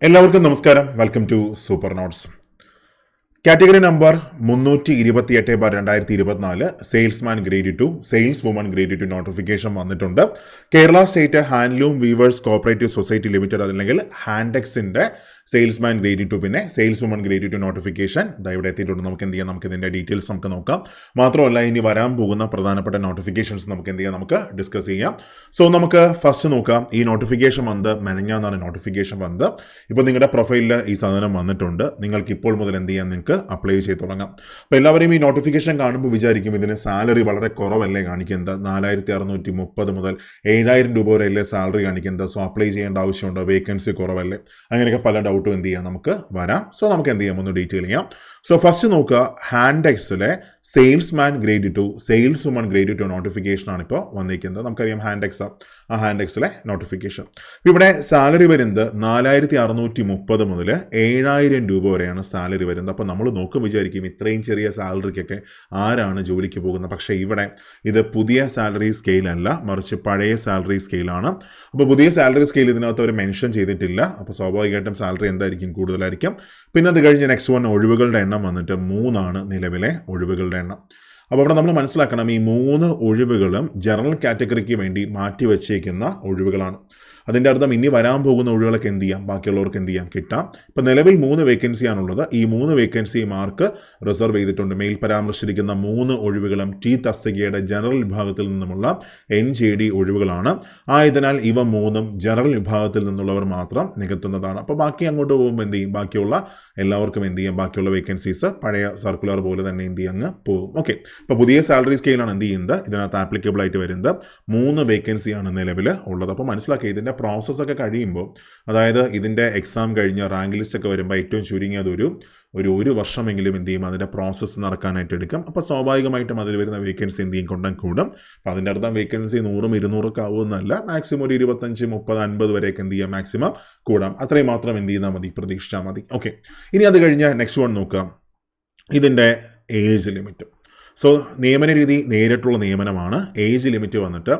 എല്ലാവർക്കും നമസ്കാരം. Welcome to super notes. Category number 328/2024 salesman grade 2, sales woman grade 2 notification വന്നിട്ടുണ്ട്. Kerala state handloom weavers cooperative society limited അല്ലെങ്കിൽ ഹാൻഡെക്സിന്റെ salesman grade 2 പിന്നെ sales woman grade 2 notification ഇവിടെ എത്തിയിട്ടുണ്ട്. നമുക്ക് എന്ത് ചെയ്യാം, നമുക്ക് ഇതിന്റെ ഡീറ്റെയിൽസ് നമുക്ക് നോക്കാം. മാത്രമല്ല ഇനി വരാൻ പോകുന്ന പ്രധാനപ്പെട്ട നോട്ടിഫിക്കേഷൻസ് നമുക്ക് എന്ത് ചെയ്യാം, നമുക്ക് ഡിസ്കസ് ചെയ്യാം. സോ നമുക്ക് ഫസ്റ്റ് നോക്കാം. ഈ നോട്ടിഫിക്കേഷൻ വന്ന് മെനഞ്ഞാന്നാണ് നോട്ടിഫിക്കേഷൻ വന്നത്. ഇപ്പോൾ നിങ്ങളുടെ പ്രൊഫൈലിൽ ഈ സാധനം വന്നിട്ടുണ്ട്. നിങ്ങൾക്ക് ഇപ്പോൾ മുതൽ എന്ത് ചെയ്യാം, നിങ്ങൾക്ക് അപ്ലൈ ചെയ്ത് തുടങ്ങാം. അപ്പോൾ എല്ലാവരെയും ഈ നോട്ടിഫിക്കേഷൻ കാണുമ്പോൾ വിചാരിക്കും ഇതിന് സാലറി വളരെ കുറവല്ലേ കാണിക്കുന്നത്, 4630 മുതൽ 7000 രൂപ വരെയല്ലേ സാലറി കാണിക്കുന്നത്. സോ അപ്ലൈ ചെയ്യേണ്ട ആവശ്യമുണ്ടോ, വേക്കൻസി കുറവല്ലേ, അങ്ങനെയൊക്കെ പല ഡൗട്ടും എന്ത് ചെയ്യാം, നമുക്ക് വരാം. സോ നമുക്ക് എന്ത് ചെയ്യാം, ഒന്ന് ഡീറ്റെയിൽ ചെയ്യാം. സോ ഫസ്റ്റ് നോക്കുക, ഹാൻഡെക്സിലെ salesman grade 2, sales woman grade 2 നോട്ടിഫിക്കേഷനാണ് ഇപ്പോൾ വന്നിരിക്കുന്നത്. നമുക്കറിയാം ഹാൻഡെക്സ്, ആ ഹാൻഡെക്സിലെ നോട്ടിഫിക്കേഷൻ. ഇവിടെ സാലറി വരുന്നത് 4630 മുതൽ 7000 രൂപ വരെയാണ് സാലറി വരുന്നത്. അപ്പോൾ നമ്മൾ നോക്കും വിചാരിക്കും ഇത്രയും ചെറിയ സാലറിക്കൊക്കെ ആരാണ് ജോലിക്ക് പോകുന്നത്. പക്ഷേ ഇവിടെ ഇത് പുതിയ സാലറി സ്കെയിലല്ല, മറിച്ച് പഴയ സാലറി സ്കെയിലാണ്. അപ്പോൾ പുതിയ സാലറി സ്കെയിൽ ഇതിനകത്ത് അവർ മെൻഷൻ ചെയ്തിട്ടില്ല. അപ്പോൾ സ്വാഭാവികമായിട്ടും സാലറി എന്തായിരിക്കും, കൂടുതലായിരിക്കും. പിന്നെ അത് കഴിഞ്ഞ് നെക്സ്റ്റ് വൺ ഒഴിവുകളുടെ എണ്ണം വന്നിട്ട് 3 നിലവിലെ ഒഴിവുകളുടെ എണ്ണം. അപ്പോൾ അവിടെ നമ്മൾ മനസ്സിലാക്കണം, ഈ 3 ഒഴിവുകളും ജനറൽ കാറ്റഗറിക്ക് വേണ്ടി മാറ്റിവെച്ചേക്കുന്ന ഒഴിവുകളാണ്. അതിൻ്റെ അർത്ഥം ഇനി വരാൻ പോകുന്ന ഒഴിവുകളൊക്കെ എന്ത് ചെയ്യാം, ബാക്കിയുള്ളവർക്ക് എന്ത് ചെയ്യാം, കിട്ടാം. ഇപ്പോൾ നിലവിൽ 3 വേക്കൻസിയാണുള്ളത്. ഈ 3 വേക്കൻസി മാർക്ക് റിസർവ് ചെയ്തിട്ടുണ്ട്. മെയിൽ പരാമർശിച്ചിരിക്കുന്ന 3 ഒഴിവുകളും ടി തസ്തികയുടെ ജനറൽ വിഭാഗത്തിൽ നിന്നുമുള്ള NJD ഒഴിവുകളാണ്. ആയതിനാൽ ഇവ 3 ജനറൽ വിഭാഗത്തിൽ നിന്നുള്ളവർ മാത്രം നികത്തുന്നതാണ്. അപ്പോൾ ബാക്കി അങ്ങോട്ട് പോകുമ്പോൾ എന്ത് ചെയ്യും, ബാക്കിയുള്ള എല്ലാവർക്കും എന്ത് ചെയ്യാം, ബാക്കിയുള്ള വേക്കൻസീസ് പഴയ സർക്കുലർ പോലെ തന്നെ എന്ത് ചെയ്യും, അങ്ങ് പോകും. ഓക്കെ, ഇപ്പോൾ പുതിയ സാലറി സ്കെയിലാണ് എന്ത് ചെയ്യുന്നത്, ഇതിനകത്ത് ആപ്ലിക്കബിൾ ആയിട്ട് വരുന്നത് 3 വേക്കൻസിയാണ് നിലവിൽ ഉള്ളത്. അപ്പോൾ മനസ്സിലാക്കി ഇതിൻ്റെ പ്രോസസ്സൊക്കെ കഴിയുമ്പോൾ, അതായത് ഇതിൻ്റെ എക്സാം കഴിഞ്ഞ് റാങ്ക് ലിസ്റ്റ് ഒക്കെ വരുമ്പോൾ ഏറ്റവും ചുരുങ്ങിയത് ഒരു വർഷമെങ്കിലും എന്ത് ചെയ്യും, അതിൻ്റെ പ്രോസസ്സ് നടക്കാനായിട്ട് എടുക്കും. അപ്പോൾ സ്വാഭാവികമായിട്ടും അതിൽ വരുന്ന വേക്കൻസി എന്ത് ചെയ്യും, കൊണ്ടും കൂടും. അപ്പോൾ അതിൻ്റെ അർത്ഥം വേക്കൻസി 100 200 ആവുമെന്നല്ല, മാക്സിമം ഒരു 25 30 50 വരെയൊക്കെ എന്ത് ചെയ്യാം, മാക്സിമം കൂടാം. അത്രയും മാത്രം എന്ത് ചെയ്താൽ മതി, പ്രതീക്ഷിച്ചാൽ മതി. ഓക്കെ, ഇനി അത് കഴിഞ്ഞ് നെക്സ്റ്റ് വൺ നോക്കാം, ഇതിൻ്റെ ഏജ് ലിമിറ്റ്. സോ നിയമന രീതി നേരിട്ടുള്ള നിയമനമാണ്. ഏജ് ലിമിറ്റ് വന്നിട്ട്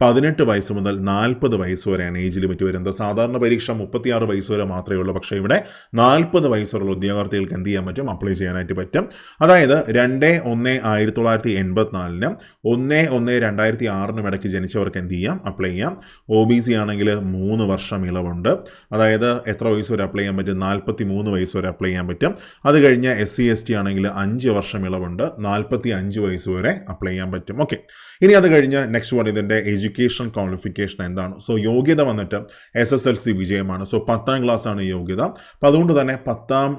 18 വയസ്സ് മുതൽ 40 വയസ്സ് വരെയാണ് ഏജ് ലിമിറ്റ് വരുന്നത്. സാധാരണ പരീക്ഷ 36 വയസ്സ് വരെ മാത്രമേ ഉള്ളൂ. പക്ഷേ ഇവിടെ 40 വയസ്സുള്ള ഉദ്യോഗാർത്ഥികൾക്ക് എന്ത് ചെയ്യാൻ പറ്റും, അപ്ലൈ ചെയ്യാനായിട്ട് പറ്റും. അതായത് 2/1/1984 1/1/2006 ഇടയ്ക്ക് ജനിച്ചവർക്ക് എന്ത് ചെയ്യാം, അപ്ലൈ ചെയ്യാം. OBC ആണെങ്കിൽ 3 വർഷം ഇളവുണ്ട്. അതായത് എത്ര വയസ്സ് വരെ അപ്ലൈ ചെയ്യാൻ പറ്റും, 43 വയസ്സ് വരെ അപ്ലൈ ചെയ്യാൻ പറ്റും. അത് കഴിഞ്ഞ് SC ST ആണെങ്കിൽ 5 വർഷം ഇളവുണ്ട്, 45 വയസ്സ് വരെ അപ്ലൈ ചെയ്യാൻ പറ്റും. ഓക്കെ, ഇനി അത് കഴിഞ്ഞ് നെക്സ്റ്റ് വൺ, ഇതിൻ്റെ എഡ്യൂക്കേഷൻ ക്വാളിഫിക്കേഷൻ എന്താണ്. സോ യോഗ്യത വന്നിട്ട് SSLC വിജയമാണ്. സോ 10ാം ക്ലാസ് ആണ് യോഗ്യത. അപ്പോൾ അതുകൊണ്ട് തന്നെ 10ാം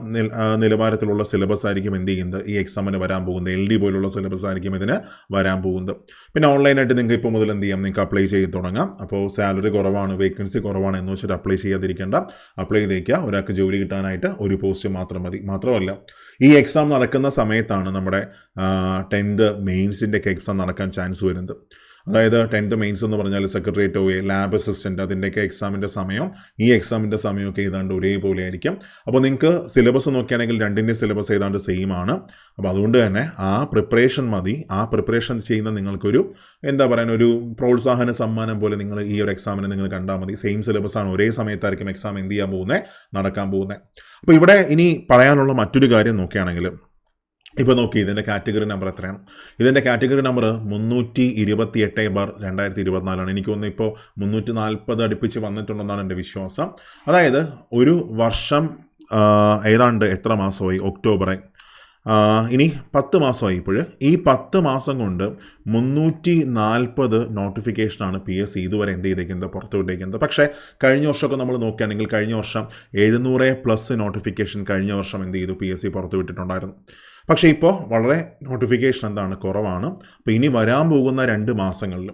നിലവാരത്തിലുള്ള സിലബസ് ആയിരിക്കും എന്ത് ചെയ്യുന്നത്, ഈ എക്സാമിന് വരാൻ പോകുന്നത്. LD പോലുള്ള സിലബസ് ആയിരിക്കും ഇതിന് വരാൻ പോകുന്നത്. പിന്നെ ഓൺലൈനായിട്ട് നിങ്ങൾക്ക് ഇപ്പോൾ മുതൽ എന്ത് ചെയ്യാം, നിങ്ങൾക്ക് അപ്ലൈ ചെയ്ത് തുടങ്ങാം. അപ്പോൾ സാലറി കുറവാണ്, വേക്കൻസി കുറവാണ് എന്ന് വെച്ചിട്ട് അപ്ലൈ ചെയ്യാതിരിക്കേണ്ട, അപ്ലൈ ചെയ്തേക്കുക. ഒരാൾക്ക് ജോലി കിട്ടാനായിട്ട് ഒരു പോസ്റ്റ് മാത്രം മതി. മാത്രമല്ല ഈ എക്സാം നടക്കുന്ന സമയത്താണ് നമ്മുടെ 10th മെയിൻസിൻ്റെ ഒക്കെ എക്സാം നടക്കാൻ ചാൻസ് വരുന്നത്. അതായത് 10th മെയിൻസ് എന്ന് പറഞ്ഞാൽ സെക്രട്ടേറിയറ്റ് OA, ലാബ് അസിസ്റ്റൻറ്റ്, അതിൻ്റെയൊക്കെ എക്സാമിൻ്റെ സമയം ഈ എക്സാമിൻ്റെ സമയമൊക്കെ ഏതാണ്ട് ഒരേപോലെ ആയിരിക്കും. അപ്പോൾ നിങ്ങൾക്ക് സിലബസ് നോക്കുകയാണെങ്കിൽ രണ്ടിൻ്റെ സിലബസ് ഏതാണ്ട് സെയിം ആണ്. അപ്പോൾ അതുകൊണ്ട് തന്നെ ആ പ്രിപ്പറേഷൻ മതി. ആ പ്രിപ്പറേഷൻ ചെയ്യുന്ന നിങ്ങൾക്കൊരു എന്താ പറയുക, ഒരു പ്രോത്സാഹന സമ്മാനം പോലെ നിങ്ങൾ ഈ ഒരു എക്സാമിനെ നിങ്ങൾ കണ്ടാൽ മതി. സെയിം സിലബസ് ആണ്, ഒരേ സമയത്തായിരിക്കും എക്സാം എന്ത് ചെയ്യാൻ പോകുന്നത്, നടക്കാൻ പോകുന്നത്. അപ്പോൾ ഇവിടെ ഇനി പറയാനുള്ള മറ്റൊരു കാര്യം നോക്കുകയാണെങ്കിൽ, ഇപ്പോൾ നോക്കി ഇതിൻ്റെ കാറ്റഗറി നമ്പർ എത്രയാണ്. ഇതിൻ്റെ കാറ്റഗറി നമ്പർ 328/2024. എനിക്ക് തോന്നുന്നു ഇപ്പോൾ 340 അടുപ്പിച്ച് വന്നിട്ടുണ്ടെന്നാണ് എൻ്റെ വിശ്വാസം. അതായത് ഒരു വർഷം ഏതാണ്ട് എത്ര മാസമായി, ഒക്ടോബറായി, ഇനി 10 മാസമായി. ഇപ്പോൾ ഈ 10 മാസം കൊണ്ട് 340 നോട്ടിഫിക്കേഷനാണ് PSC ഇതുവരെ എന്ത് ചെയ്തേക്കുന്നത്, പുറത്തുവിട്ടേക്കുന്നത്. പക്ഷേ കഴിഞ്ഞ വർഷമൊക്കെ നമ്മൾ നോക്കുകയാണെങ്കിൽ കഴിഞ്ഞ വർഷം 700+ നോട്ടിഫിക്കേഷൻ കഴിഞ്ഞ വർഷം എന്ത് ചെയ്തു, PSC പുറത്തുവിട്ടിട്ടുണ്ടായിരുന്നു. പക്ഷേ ഇപ്പോൾ വളരെ നോട്ടിഫിക്കേഷൻ എന്താണ്, കുറവാണ്. അപ്പോൾ ഇനി വരാൻ പോകുന്ന 2 മാസങ്ങളിൽ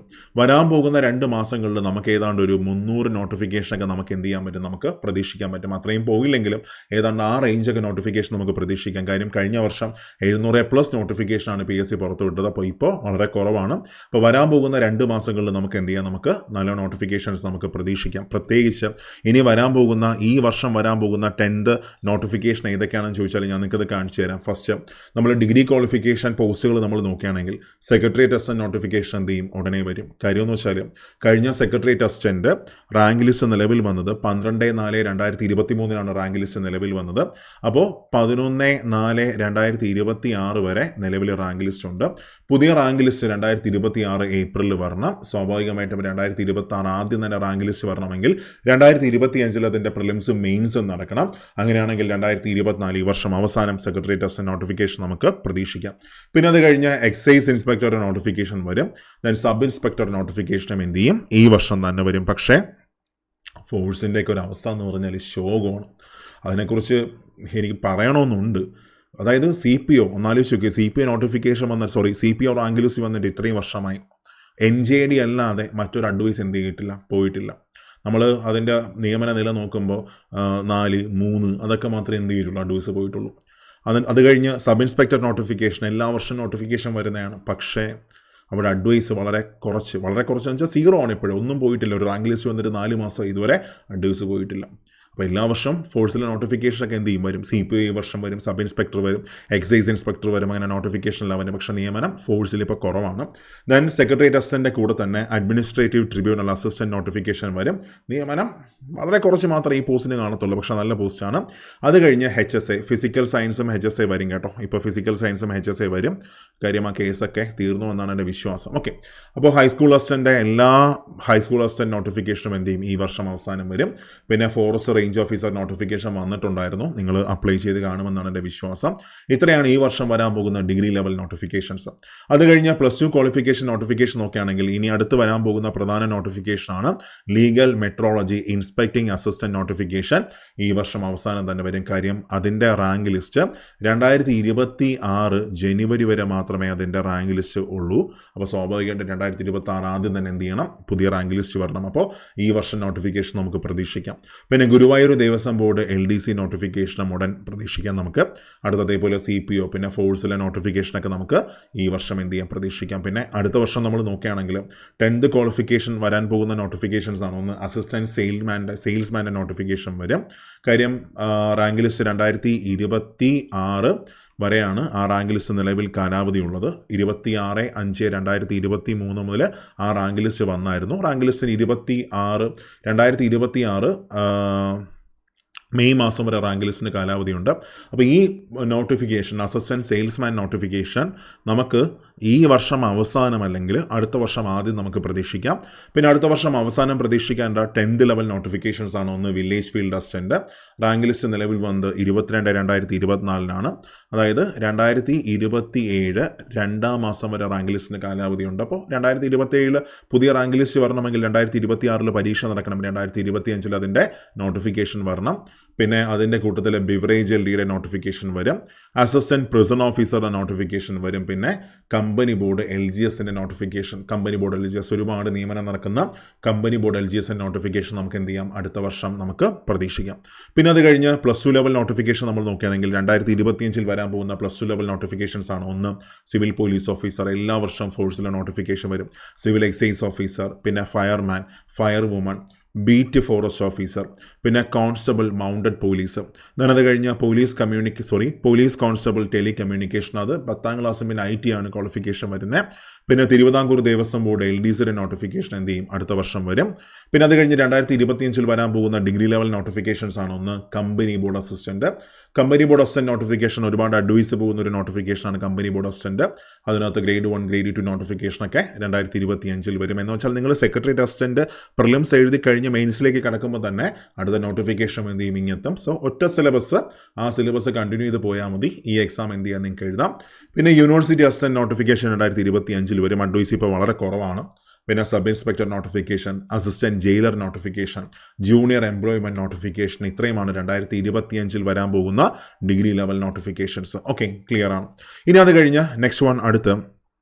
നമുക്ക് ഏതാണ്ട് ഒരു 300 നോട്ടിഫിക്കേഷനൊക്കെ നമുക്ക് എന്ത് ചെയ്യാൻ പറ്റും, നമുക്ക് പ്രതീക്ഷിക്കാൻ പറ്റും. അത്രയും പോയില്ലെങ്കിലും ഏതാണ്ട് ആ റേഞ്ചൊക്കെ നോട്ടിഫിക്കേഷൻ നമുക്ക് പ്രതീക്ഷിക്കാം. കാര്യം കഴിഞ്ഞ വർഷം 700+ നോട്ടിഫിക്കേഷനാണ് PSC പുറത്തുവിട്ടത്. അപ്പോൾ ഇപ്പോൾ വളരെ കുറവാണ്. അപ്പോൾ വരാൻ പോകുന്ന 2 മാസങ്ങളിൽ നമുക്ക് എന്ത് ചെയ്യാം, നമുക്ക് നല്ല നോട്ടിഫിക്കേഷൻസ് നമുക്ക് പ്രതീക്ഷിക്കാം. പ്രത്യേകിച്ച് ഇനി വരാൻ പോകുന്ന, ഈ വർഷം വരാൻ പോകുന്ന 10th നോട്ടിഫിക്കേഷൻ ഏതൊക്കെയാണെന്ന് ചോദിച്ചാൽ ഞാൻ നിങ്ങൾക്കത് കാണിച്ചു തരാം. ഫസ്റ്റ് നമ്മൾ ഡിഗ്രി ക്വാളിഫിക്കേഷൻ പോസ്റ്റുകൾ നമ്മൾ നോക്കുകയാണെങ്കിൽ സെക്രട്ടേറിയറ്റ് അസിസ്റ്റന്റ് നോട്ടിഫിക്കേഷൻ എന്ത് ചെയ്യും, ഉടനെ വരും. കാര്യമെന്ന് വെച്ചാൽ കഴിഞ്ഞ സെക്രട്ടേറിയറ്റ് അസിസ്റ്റന്റ് റാങ്ക് ലിസ്റ്റ് നിലവിൽ വന്നത് 12/4/2023 റാങ്ക് ലിസ്റ്റ് നിലവിൽ വന്നത്. അപ്പോൾ 11/4/2026 വരെ നിലവിൽ റാങ്ക് ലിസ്റ്റ് ഉണ്ട്. പുതിയ റാങ്ക് ലിസ്റ്റ് 2026 ഏപ്രിലിൽ വരണം. സ്വാഭാവികമായിട്ടും 2026 ആദ്യം തന്നെ റാങ്ക് ലിസ്റ്റ് വരണമെങ്കിൽ 2025 അതിൻ്റെ പ്രിലിംസും മെയിൻസും നടക്കണം. അങ്ങനെയാണെങ്കിൽ 2024 ഈ വർഷം അവസാനം സെക്രട്ടേറിയറ്റ് അസിസ്റ്റന്റ് നോട്ടിഫിക്കേഷൻ നമുക്ക് പ്രതീക്ഷിക്കാം. പിന്നെ അത് കഴിഞ്ഞ് എക്സൈസ് ഇൻസ്പെക്ടർ നോട്ടിഫിക്കേഷൻ വരും. ദെൻ സബ് ഇൻസ്പെക്ടർ നോട്ടിഫിക്കേഷനും എന്ത് ചെയ്യും, ഈ വർഷം തന്നെ വരും. പക്ഷേ ഫോഴ്സിൻ്റെയൊക്കെ ഒരു അവസ്ഥ എന്ന് പറഞ്ഞാൽ ശോകമാണ്. അതിനെക്കുറിച്ച് എനിക്ക് പറയണമെന്നുണ്ട്. അതായത് CPO ഒന്നാലോചിച്ച് നോക്കി, CPO നോട്ടിഫിക്കേഷൻ വന്ന CPO റാങ്ക് ലിസ്റ്റ് വന്നിട്ട് ഇത്രയും വർഷമായി NJD അല്ലാതെ മറ്റൊരു അഡ്വൈസ് എന്ത് ചെയ്തിട്ടില്ല, പോയിട്ടില്ല. നമ്മൾ അതിൻ്റെ നിയമന നില നോക്കുമ്പോൾ 4, 3 അതൊക്കെ മാത്രമേ എന്ത് ചെയ്തിട്ടുള്ളൂ, അഡ്വൈസ് പോയിട്ടുള്ളൂ. അത് കഴിഞ്ഞ് സബ് ഇൻസ്പെക്ടർ നോട്ടിഫിക്കേഷൻ എല്ലാ വർഷവും നോട്ടിഫിക്കേഷൻ വരുന്നതാണ്. പക്ഷേ അവിടെ അഡ്വൈസ് വളരെ കുറച്ചെന്ന് വെച്ചാൽ 0 ആണ്. ഇപ്പോഴും ഒന്നും പോയിട്ടില്ല. ഒരു റാങ്ക് ലിസ്റ്റ് വന്നിട്ട് 4 മാസം ഇതുവരെ അഡ്വൈസ് പോയിട്ടില്ല. അപ്പോൾ എല്ലാ വർഷവും ഫോഴ്സിലെ നോട്ടിഫിക്കേഷനൊക്കെ എന്ത് ചെയ്യും, വരും. CPO ഈ വർഷം വരും, സബ് ഇൻസ്പെക്ടർ വരും, എക്സൈസ് ഇൻസ്പെക്ടർ വരും. അങ്ങനെ നോട്ടിഫിക്കേഷനിലാണ് വരും. പക്ഷേ നിയമനം ഫോഴ്സിൽ ഇപ്പോൾ കുറവാണ്. ദെൻ സെക്രട്ടേറിയറ്റ് അസിസ്റ്റൻ്റെ കൂടെ തന്നെ അഡ്മിനിസ്ട്രേറ്റീവ് ട്രിബ്യൂണൽ അസിസ്റ്റന്റ് നോട്ടിഫിക്കേഷൻ വരും. നിയമനം വളരെ കുറച്ച് മാത്രമേ ഈ പോസ്റ്റിന് കാണത്തുള്ളൂ, പക്ഷേ നല്ല പോസ്റ്റാണ്. അത് കഴിഞ്ഞ് HSA ഫിസിക്കൽ സയൻസും HSA വരും കേട്ടോ. ഇപ്പോൾ ഫിസിക്കൽ സയൻസും HSA വരും. കാര്യം ആ കേസൊക്കെ തീർന്നു എന്നാണ് എൻ്റെ വിശ്വാസം. ഓക്കെ, അപ്പോൾ ഹൈസ്കൂൾ അസിസ്റ്റൻ്റെ എല്ലാ ഹൈസ്കൂൾ അസിസ്റ്റന്റ് നോട്ടിഫിക്കേഷനും എന്ത് ചെയ്യും, ഈ വർഷം അവസാനം വരും. പിന്നെ ഫോറസ്റ്റ് റേഞ്ച് ഓഫീസർ നോട്ടിഫിക്കേഷൻ വന്നിട്ടുണ്ടായിരുന്നു. നിങ്ങൾ അപ്ലൈ ചെയ്ത് കാണുമെന്നാണ് എൻ്റെ വിശ്വാസം. ഇത്രയാണ് ഈ വർഷം വരാൻ പോകുന്ന ഡിഗ്രി ലെവൽ നോട്ടിഫിക്കേഷൻസ്. അത് കഴിഞ്ഞ് +2 ക്വാളിഫിക്കേഷൻ നോട്ടിഫിക്കേഷൻ നോക്കുകയാണെങ്കിൽ ഇനി അടുത്ത് വരാൻ പോകുന്ന പ്രധാന നോട്ടിഫിക്കേഷനാണ് legal metrology inspecting assistant notification. ഈ വർഷം അവസാനം തന്നെ വരും. കാര്യം അതിൻ്റെ റാങ്ക് ലിസ്റ്റ് 2026 ജനുവരി വരെ മാത്രമേ അതിൻ്റെ റാങ്ക് ലിസ്റ്റ് ഉള്ളൂ. അപ്പോൾ സ്വാഭാവികമായിട്ടും 2026 ആദ്യം തന്നെ എന്ത് ചെയ്യണം, പുതിയ റാങ്ക് ലിസ്റ്റ് വരണം. അപ്പോൾ ഈ വർഷം നോട്ടിഫിക്കേഷൻ നമുക്ക് പ്രതീക്ഷിക്കാം. പിന്നെ ഗുരുവായൂർ ദേവസ്വം ബോർഡ് LDC നോട്ടിഫിക്കേഷനും ഉടൻ പ്രതീക്ഷിക്കാം നമുക്ക്. അടുത്തതേപോലെ CPO പിന്നെ ഫോഴ്സിലെ നോട്ടിഫിക്കേഷനൊക്കെ നമുക്ക് ഈ വർഷം എന്ത് ചെയ്യാം, പ്രതീക്ഷിക്കാം. പിന്നെ അടുത്ത വർഷം നമ്മൾ നോക്കുകയാണെങ്കിൽ 10th ക്വാളിഫിക്കേഷൻ വരാൻ പോകുന്ന നോട്ടിഫിക്കേഷൻസ് ആണ്. ഒന്ന് അസിസ്റ്റൻറ്റ് സെയിൽസ്മാൻ്റെ നോട്ടിഫിക്കേഷൻ വരും. കാര്യം റാങ്ക് ലിസ്റ്റ് 2026 വരെയാണ് ആ റാങ്ക് ലിസ്റ്റ് നിലവിൽ കാലാവധി ഉള്ളത്. 26/5/2023 മുതൽ ആ റാങ്ക് ലിസ്റ്റ് വന്നായിരുന്നു. റാങ്ക് ലിസ്റ്റിന് 2026 മെയ് മാസം വരെ റാങ്ക് ലിസ്റ്റിന് കാലാവധിയുണ്ട്. അപ്പോൾ ഈ നോട്ടിഫിക്കേഷൻ അസിസ്റ്റൻറ്റ് സെയിൽസ്മാൻ നോട്ടിഫിക്കേഷൻ നമുക്ക് ഈ വർഷം അവസാനം അല്ലെങ്കിൽ അടുത്ത വർഷം ആദ്യം നമുക്ക് പ്രതീക്ഷിക്കാം. പിന്നെ അടുത്ത വർഷം അവസാനം പ്രതീക്ഷിക്കേണ്ട 10th ലെവൽ നോട്ടിഫിക്കേഷൻസ് ആണ്. ഒന്ന് village field assistant rank list നിലവിൽ വന്നത് 22/2024 അതായത് 2027 2-ാം മാസം വരെ റാങ്ക് ലിസ്റ്റിന് കാലാവധിയുണ്ട്. അപ്പോൾ 2027 പുതിയ റാങ്ക് ലിസ്റ്റ് വരണമെങ്കിൽ 2026 പരീക്ഷ നടക്കണം. 2025 അതിൻ്റെ നോട്ടിഫിക്കേഷൻ വരണം. പിന്നെ അതിൻ്റെ കൂട്ടത്തിൽ ബിവറേജ് LDയുടെ നോട്ടിഫിക്കേഷൻ വരും. അസിസ്റ്റൻറ്റ് പ്രിസൺ ഓഫീസറുടെ നോട്ടിഫിക്കേഷൻ വരും. പിന്നെ കമ്പനി ബോർഡ് LGSൻ്റെ നോട്ടിഫിക്കേഷൻ, കമ്പനി ബോർഡ് LGS ഒരുപാട് നിയമനം നടക്കുന്ന കമ്പനി ബോർഡ് LGSൻ്റെ നോട്ടിഫിക്കേഷൻ നമുക്ക് എന്ത് ചെയ്യാം, അടുത്ത വർഷം നമുക്ക് പ്രതീക്ഷിക്കാം. പിന്നെ അത് കഴിഞ്ഞ് +2 ലെവൽ നോട്ടിഫിക്കേഷൻ നമ്മൾ നോക്കുകയാണെങ്കിൽ 2025 വരാൻ പോകുന്ന +2 ലെവൽ നോട്ടിഫിക്കേഷൻസ് ആണ്. ഒന്ന് സിവിൽ പോലീസ് ഓഫീസർ, എല്ലാ വർഷവും ഫോഴ്സിലെ നോട്ടിഫിക്കേഷൻ വരും. സിവിൽ എക്സൈസ് ഓഫീസർ, പിന്നെ fireman, fire woman, beat forest officer, പിന്നെ കോൺസ്റ്റബിൾ മൗണ്ടഡ് പോലീസ്. അത് കഴിഞ്ഞാൽ പോലീസ് കോൺസ്റ്റബിൾ ടെലികമ്മ്യൂണിക്കേഷൻ. അത് 10ാം ക്ലാസ് പിന്നെ IT ആണ് ക്വാളിഫിക്കേഷൻ വരുന്നത്. പിന്നെ തിരുവിതാംകൂർ ദേവസ്വം ബോർഡ് LDCയുടെ നോട്ടിഫിക്കേഷൻ എന്ത് ചെയ്യും, അടുത്ത വർഷം വരും. പിന്നെ അത് കഴിഞ്ഞ് 2025 വരാൻ പോകുന്ന ഡിഗ്രി ലെവൽ നോട്ടിഫിക്കേഷൻസ് ആണ്. ഒന്ന് company board assistant. Company board assistant notification ഒരുപാട് അഡ്വൈസ് പോകുന്ന ഒരു നോട്ടിഫിക്കേഷനാണ് കമ്പനി ബോർഡ് അസിസ്റ്റൻറ്റ്. അതിനകത്ത് ഗ്രേഡ് 1 ഗ്രേഡ് 2 നോട്ടിഫിക്കേഷനൊക്കെ 2025 വരും. എന്ന് വെച്ചാൽ നിങ്ങൾ സെക്രട്ടേറിയറ്റ് അസിസ്റ്റൻറ്റ് പ്രിലിംസ് എഴുതി കഴിഞ്ഞ് മെയിൻസിലേക്ക് കടക്കുമ്പോൾ തന്നെ അടുത്ത നോട്ടിഫിക്കേഷൻ എന്ത് ചെയ്യും, ഇങ്ങെത്തും. സോ ഒറ്റ സിലബസ്, ആ സിലബസ് കണ്ടിന്യൂ ചെയ്ത് പോയാൽ മതി. ഈ എക്സാം എന്ത് ചെയ്യാൻ നിങ്ങൾക്ക് എഴുതാം. പിന്നെ യൂണിവേഴ്സിറ്റി അസിസ്റ്റൻറ്റ് നോട്ടിഫിക്കേഷൻ 2025 വരും. അഡ്വൈസ് ഇപ്പോൾ വളരെ കുറവാണ്. പിന്നെ sub inspector notification, assistant jailer notification, junior employment notification, ഇത്രയുമാണ് 2025 വരാൻ പോകുന്ന degree level notifications. Okay, clear ആണ്. ഇനി അത് കഴിഞ്ഞ് നെക്സ്റ്റ് വൺ അടുത്ത്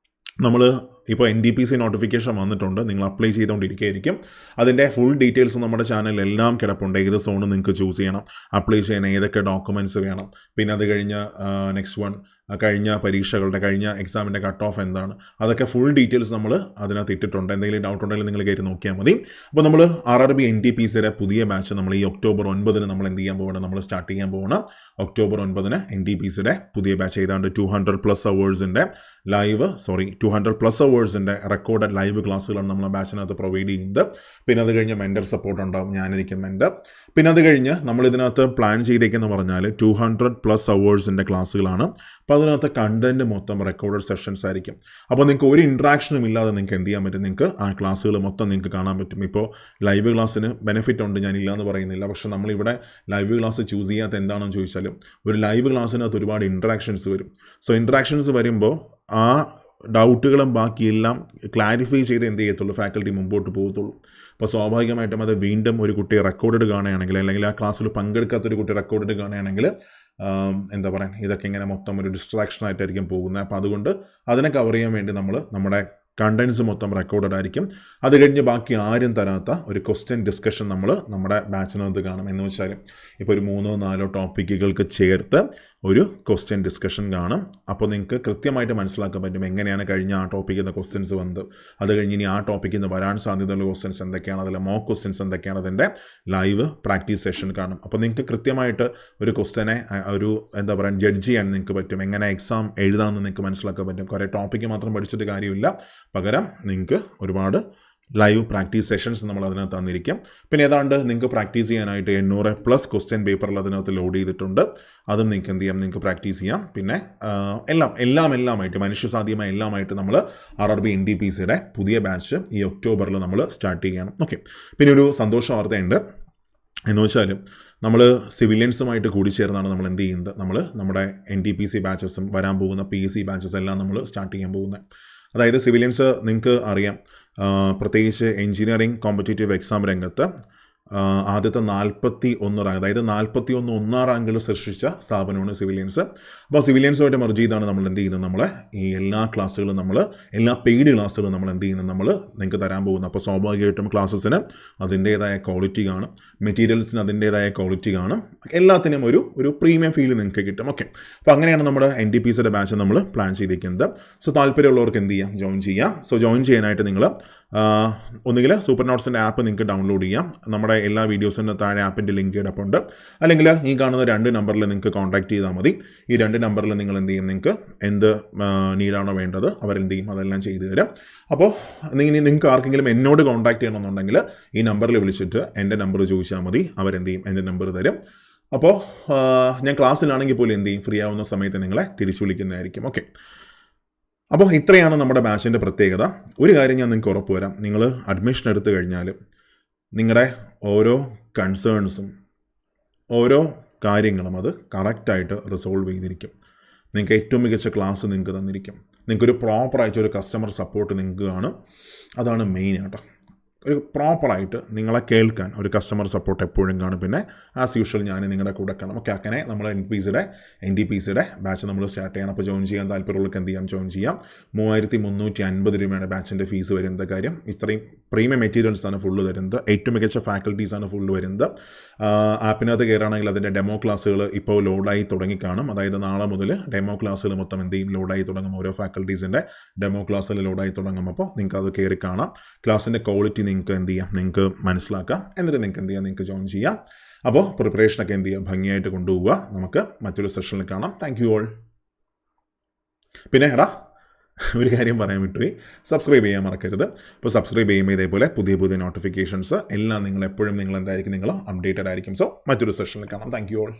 നമ്മൾ ഇപ്പോൾ NDPC നോട്ടിഫിക്കേഷൻ വന്നിട്ടുണ്ട്. നിങ്ങൾ അപ്ലൈ ചെയ്തുകൊണ്ടിരിക്കുകയായിരിക്കും. അതിൻ്റെ ഫുൾ ഡീറ്റെയിൽസ് നമ്മുടെ ചാനലിൽ എല്ലാം കിടപ്പുണ്ട്. ഏത് സോണ് നിങ്ങൾക്ക് ചൂസ് ചെയ്യണം, അപ്ലൈ ചെയ്യാൻ ഏതൊക്കെ ഡോക്യുമെൻറ്റ്സ് വേണം. പിന്നെ അത് കഴിഞ്ഞ് നെക്സ്റ്റ് വൺ കഴിഞ്ഞ പരീക്ഷകളുടെ കഴിഞ്ഞ എക്സാമിൻ്റെ കട്ട് ഓഫ് എന്താണ്, അതൊക്കെ ഫുൾ ഡീറ്റെയിൽസ് നമ്മൾ അതിനകത്ത് ഇട്ടിട്ടുണ്ട്. എന്തെങ്കിലും ഡൗട്ട് ഉണ്ടെങ്കിൽ നിങ്ങൾ കയറി നോക്കിയാൽ മതി. അപ്പോൾ നമ്മൾ RRB NTPCയുടെ പുതിയ ബാച്ച് നമ്മൾ ഈ ഒക്ടോബർ 9 നമ്മൾ എന്ത് ചെയ്യാൻ പോകണം, നമ്മൾ സ്റ്റാർട്ട് ചെയ്യാൻ പോകണം. ഒക്ടോബർ 9 NTPCയുടെ പുതിയ ബാച്ച് ഏതാണ്ട് 200+ അവേഴ്സിൻ്റെ 200+ അവേഴ്സിൻ്റെ റെക്കോർഡഡ് ലൈവ് ക്ലാസ്സുകളാണ് നമ്മൾ ബാച്ചിനകത്ത് പ്രൊവൈഡ് ചെയ്യുന്നത്. പിന്നെ അത് കഴിഞ്ഞ് മെൻറ്റർ സപ്പോർട്ട് ഉണ്ടാവും, ഞാനിരിക്കും മെൻറ്റർ. പിന്നെ അത് കഴിഞ്ഞ് നമ്മളിതിനകത്ത് പ്ലാൻ ചെയ്തേക്കെന്ന് പറഞ്ഞാൽ 200+ അവേഴ്സിൻ്റെ ക്ലാസ്സുകളാണ്. അപ്പോൾ അതിനകത്ത് കണ്ടൻറ്റ് മൊത്തം റെക്കോർഡഡ് സെഷൻസ് ആയിരിക്കും. അപ്പോൾ നിങ്ങൾക്ക് ഒരു ഇൻട്രാക്ഷനും ഇല്ലാതെ നിങ്ങൾക്ക് എന്ത് ചെയ്യാൻ പറ്റും, നിങ്ങൾക്ക് ആ ക്ലാസ്സുകൾ മൊത്തം നിങ്ങൾക്ക് കാണാൻ പറ്റും. ഇപ്പോൾ ലൈവ് ക്ലാസ്സിന് ബെനിഫിറ്റ് ഉണ്ട്, ഞാനില്ല എന്ന് പറയുന്നില്ല. പക്ഷേ നമ്മളിവിടെ ലൈവ് ക്ലാസ് ചൂസ് ചെയ്യാത്ത എന്താണെന്ന് ചോദിച്ചാലും ഒരു ലൈവ് ക്ലാസ്സിനകത്ത് ഒരുപാട് ഇൻട്രാക്ഷൻസ് വരും. സോ ഇൻട്രാക്ഷൻസ് വരുമ്പോൾ ആ ഡൗട്ടുകളും ബാക്കിയെല്ലാം ക്ലാരിഫൈ ചെയ്ത് എന്ത് ചെയ്യത്തുള്ളൂ, ഫാക്കൽറ്റി മുമ്പോട്ട് പോകത്തുള്ളൂ. അപ്പോൾ സ്വാഭാവികമായിട്ടും അത് വീണ്ടും ഒരു കുട്ടി റെക്കോർഡ് കാണുകയാണെങ്കിൽ, അല്ലെങ്കിൽ ആ ക്ലാസ്സിൽ പങ്കെടുക്കാത്തൊരു കുട്ടി റെക്കോർഡ് കാണുകയാണെങ്കിൽ എന്താ പറയുക, ഇതൊക്കെ ഇങ്ങനെ മൊത്തം ഒരു ഡിസ്ട്രാക്ഷനായിട്ടായിരിക്കും പോകുന്നത്. അപ്പോൾ അതുകൊണ്ട് അതിനെ കവർ ചെയ്യാൻ വേണ്ടി നമ്മൾ നമ്മുടെ കണ്ടൻസ് മൊത്തം റെക്കോർഡഡ് ആയിരിക്കും. അത് കഴിഞ്ഞ് ബാക്കി ആരും തരാത്ത ഒരു ക്വസ്റ്റ്യൻ ഡിസ്കഷൻ നമ്മൾ നമ്മുടെ ബാച്ചിനകത്ത് കാണും. എന്ന് വെച്ചാൽ ഇപ്പോൾ ഒരു 3-4 ടോപ്പിക്കുകൾക്ക് ചേർത്ത് ഒരു ക്വസ്റ്റ്യൻ ഡിസ്കഷൻ കാണും. അപ്പോൾ നിങ്ങൾക്ക് കൃത്യമായിട്ട് മനസ്സിലാക്കാൻ പറ്റും എങ്ങനെയാണ് കഴിഞ്ഞ ആ ടോപ്പിക്കിൽ നിന്ന് ക്വസ്റ്റ്യൻസ് വന്നത്, അത് കഴിഞ്ഞ് ഇനി ആ ടോപ്പിക്കിൽ നിന്ന് വരാൻ സാധ്യതയുള്ള ക്വസ്റ്റ്യൻസ് എന്തൊക്കെയാണ്, അതിലെ മോക്ക് ക്വസ്റ്റ്യൻസ് എന്തൊക്കെയാണ്, അതിൻ്റെ ലൈവ് പ്രാക്ടീസ് സെഷൻ കാണും. അപ്പോൾ നിങ്ങൾക്ക് കൃത്യമായിട്ട് ഒരു ക്വസ്റ്റ്യനെ ഒരു എന്താ പറയുക ജഡ്ജ് ചെയ്യാൻ നിങ്ങൾക്ക് പറ്റും, എങ്ങനെ എക്സാം എഴുതാമെന്ന് നിങ്ങൾക്ക് മനസ്സിലാക്കാൻ പറ്റും. കുറേ ടോപ്പിക്ക് മാത്രം പഠിച്ചിട്ട് കാര്യമില്ല, പകരം നിങ്ങൾക്ക് ഒരുപാട് ലൈവ് പ്രാക്ടീസ് സെഷൻസ് നമ്മൾ അതിനകത്ത് തന്നിരിക്കും. പിന്നെ ഏതാണ്ട് നിങ്ങൾക്ക് പ്രാക്ടീസ് ചെയ്യാനായിട്ട് 800+ ക്വസ്റ്റ്യൻ പേപ്പറിൽ അതിനകത്ത് ലോഡ് ചെയ്തിട്ടുണ്ട്. അതും നിങ്ങൾക്ക് എന്ത് ചെയ്യാം, നിങ്ങൾക്ക് പ്രാക്ടീസ് ചെയ്യാം. പിന്നെ എല്ലാമായിട്ട് മനുഷ്യസാധ്യമായ എല്ലാമായിട്ട് നമ്മൾ RRB NTPCയുടെ പുതിയ ബാച്ച് ഈ ഒക്ടോബറിൽ നമ്മൾ സ്റ്റാർട്ട് ചെയ്യണം. ഓക്കെ, പിന്നെ ഒരു സന്തോഷ വാർത്തയുണ്ട്. എന്ന് വെച്ചാൽ നമ്മൾ സിവിലിയൻസുമായിട്ട് കൂടിച്ചേർന്നാണ് നമ്മൾ എന്ത് ചെയ്യുന്നത്, നമ്മൾ നമ്മുടെ NTPC ബാച്ചസും വരാൻ പോകുന്ന PSC ബാച്ചസ് എല്ലാം നമ്മൾ സ്റ്റാർട്ട് ചെയ്യാൻ പോകുന്നത്. അതായത് സിവിലിയൻസ് നിങ്ങൾക്ക് അറിയാം, പ്രത്യേകിച്ച് എഞ്ചിനീയറിംഗ് കോമ്പറ്റേറ്റീവ് എക്സാം രംഗത്ത് ആദ്യത്തെ 41 റാങ്ക്, അതായത് 41 ഒന്നാം റാങ്കിൽ സൃഷ്ടിച്ച സ്ഥാപനമാണ് സിവിലിയൻസ്. അപ്പോൾ സിവിലിയൻസുമായിട്ട് മെർജ് ചെയ്താണ് നമ്മൾ എന്ത് ചെയ്യുന്നത്, നമ്മളെ ഈ എല്ലാ ക്ലാസ്സുകളും എല്ലാ പെയ്ഡ് ക്ലാസ്സുകളും നമ്മൾ എന്ത് ചെയ്യുന്നത്, നമ്മൾ നിങ്ങൾക്ക് തരാൻ പോകുന്നത്. അപ്പോൾ സ്വാഭാവികമായിട്ടും ക്ലാസ്സസിന് അതിൻ്റേതായ ക്വാളിറ്റി കാണും, മെറ്റീരിയൽസിന് അതിൻ്റേതായ ക്വാളിറ്റി കാണും, എല്ലാത്തിനും ഒരു പ്രീമിയം ഫീൽ നിങ്ങൾക്ക് കിട്ടും. ഓക്കെ, അപ്പോൾ അങ്ങനെയാണ് നമ്മുടെ NTPCയുടെ ബാച്ച് നമ്മൾ പ്ലാൻ ചെയ്തിരിക്കുന്നത്. സോ താല്പര്യമുള്ളവർക്ക് എന്ത് ചെയ്യാം, ജോയിൻ ചെയ്യാം. സോ ജോയിൻ ചെയ്യാനായിട്ട് നിങ്ങൾ ഒന്നുകിൽ സൂപ്പർ നോട്ട്സിൻ്റെ ആപ്പ് നിങ്ങൾക്ക് ഡൗൺലോഡ് ചെയ്യാം. നമ്മുടെ എല്ലാ വീഡിയോസിൻ്റെ താഴെ ആപ്പിൻ്റെ ലിങ്ക് കിടപ്പുണ്ട്. അല്ലെങ്കിൽ ഈ കാണുന്ന 2 നമ്പറിൽ നിങ്ങൾക്ക് കോൺടാക്ട് ചെയ്താൽ മതി. ഈ 2 നമ്പറിൽ നിങ്ങൾ എന്ത് ചെയ്യും, നിങ്ങൾക്ക് എന്ത് നീഡാണോ വേണ്ടത് അവരെന്ത് ചെയ്യും, അതെല്ലാം ചെയ്തു തരാം. അപ്പോൾ നിങ്ങൾക്ക് ആർക്കെങ്കിലും എന്നോട് കോൺടാക്ട് ചെയ്യണമെന്നുണ്ടെങ്കിൽ ഈ നമ്പറിൽ വിളിച്ചിട്ട് എൻ്റെ നമ്പർ ചോദിച്ചാൽ മതി, അവരെന്ത് ചെയ്യും, എൻ്റെ നമ്പർ തരും. അപ്പോൾ ഞാൻ ക്ലാസ്സിലാണെങ്കിൽ പോലും എന്ത് ചെയ്യും, ഫ്രീ ആവുന്ന സമയത്ത് നിങ്ങളെ തിരിച്ചു വിളിക്കുന്നതായിരിക്കും. ഓക്കെ, അപ്പോൾ ഇത്രയാണ് നമ്മുടെ ബാച്ചിൻ്റെ പ്രത്യേകത. ഒരു കാര്യം ഞാൻ നിങ്ങൾക്ക് ഉറപ്പ് വരാം, നിങ്ങൾ അഡ്മിഷൻ എടുത്തു കഴിഞ്ഞാൽ നിങ്ങളുടെ ഓരോ കൺസേൺസും ഓരോ കാര്യങ്ങളും അത് കറക്റ്റായിട്ട് റിസോൾവ് ചെയ്തിരിക്കും. നിങ്ങൾക്ക് ഏറ്റവും മികച്ച ക്ലാസ് നിങ്ങൾക്ക് തന്നിരിക്കും. നിങ്ങൾക്കൊരു പ്രോപ്പറായിട്ടൊരു കസ്റ്റമർ സപ്പോർട്ട് നിങ്ങൾക്ക് കാണും. അതാണ് മെയിൻ ആട്ടോ. ഒരു പ്രോപ്പറായിട്ട് നിങ്ങളെ കേൾക്കാൻ ഒരു കസ്റ്റമർ സപ്പോർട്ട് എപ്പോഴും കാണും. പിന്നെ ആസ് യൂഷ്വൽ ഞാൻ നിങ്ങളുടെ കൂടെ കാണും. ഓക്കെ, അങ്ങനെ നമ്മൾ NTPCയുടെ ബാച്ച് നമ്മൾ സ്റ്റാർട്ട് ചെയ്യണം. അപ്പോൾ ജോയിൻ ചെയ്യാൻ താല്പര്യമുള്ളവർക്ക് എന്ത് ചെയ്യാം, ജോയിൻ ചെയ്യാം. 3350 രൂപയാണ് ബാച്ചിൻ്റെ ഫീസ് വരുന്നത്. കാര്യം ഇത്രയും പ്രീമിയം മെറ്റീരിയൽസാണ് ഫുള്ള് തരുന്നത്, ഏറ്റവും മികച്ച ഫാക്കൽറ്റീസാണ് ഫുള്ള് വരുന്നത്. ആപ്പിനകത്ത് കയറുകയാണെങ്കിൽ അതിൻ്റെ ഡെമോ ക്ലാസ്സുകൾ ഇപ്പോൾ ലോഡായി തുടങ്ങിക്കാണും. അതായത് നാളെ മുതൽ ഡെമോ ക്ലാസ്സുകൾ മൊത്തം എന്ത് ചെയ്യും, ലോഡായി തുടങ്ങും. ഓരോ ഫാക്കൽറ്റീസിൻ്റെ ഡെമോ ക്ലാസ്സുകൾ ലോഡായി തുടങ്ങും. അപ്പോൾ നിങ്ങൾക്ക് അത് കയറി കാണാം. ക്ലാസ്സിൻ്റെ ക്വാളിറ്റി നിങ്ങൾക്ക് എന്ത് ചെയ്യാം, നിങ്ങൾക്ക് മനസ്സിലാക്കാം. എന്നിട്ട് നിങ്ങൾക്ക് എന്ത് ചെയ്യാം, നിങ്ങൾക്ക് ജോയിൻ ചെയ്യാം. അപ്പോൾ പ്രിപ്പറേഷനൊക്കെ എന്ത് ചെയ്യുക, ഭംഗിയായിട്ട് കൊണ്ടുപോവുക. നമുക്ക് മറ്റൊരു സെഷനിൽ കാണാം. Thank you all. പിന്നെ ഒരു കാര്യം പറയാൻ വിട്ടുപോയി, സബ്സ്ക്രൈബ് ചെയ്യാൻ മറക്കരുത്. അപ്പോൾ സബ്സ്ക്രൈബ് ചെയ്യുമ്പോൾ ഇതേപോലെ പുതിയ നോട്ടിഫിക്കേഷൻസ് എല്ലാം നിങ്ങൾ എപ്പോഴും നിങ്ങൾ എന്തായിരിക്കും, നിങ്ങൾ അപ്ഡേറ്റഡ് ആയിരിക്കും. സോ മറ്റൊരു സെഷനിൽ കാണാം. Thank you all.